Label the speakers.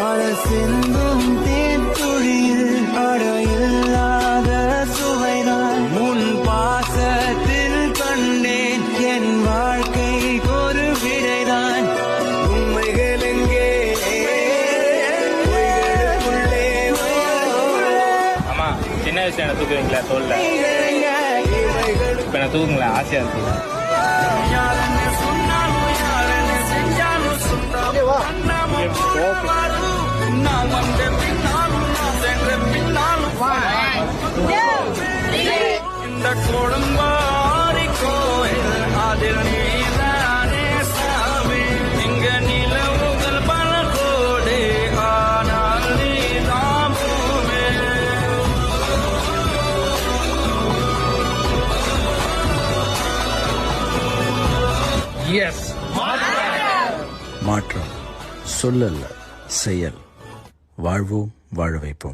Speaker 1: சிந்தும் தேன்துளியில் அடையில்லாத சுவைதான் உன் பாசத்தில் கண்டேன் என் வாழ்க்கை ஒரு விடைதான் உண்மைகள் எங்கே
Speaker 2: ஆமா சின்ன வயசுல என்ன தூக்குவீங்களா தோல்ல இப்ப என்ன தூக்குங்களா ஆசையா இருக்கு
Speaker 1: நான் வந்த பின்னாலும் நான் சென்ற பின்னாலும் இந்த கொடும்பாரி கோயில் அதில் நீதானே சாமி இங்க நிலவுகள் பல கோடி ஆனால் நீதான் பூமி
Speaker 2: எஸ்
Speaker 3: மாற்றம் சொல்லல்ல செயல் வாழ்வோம் வாழ வைப்போம்.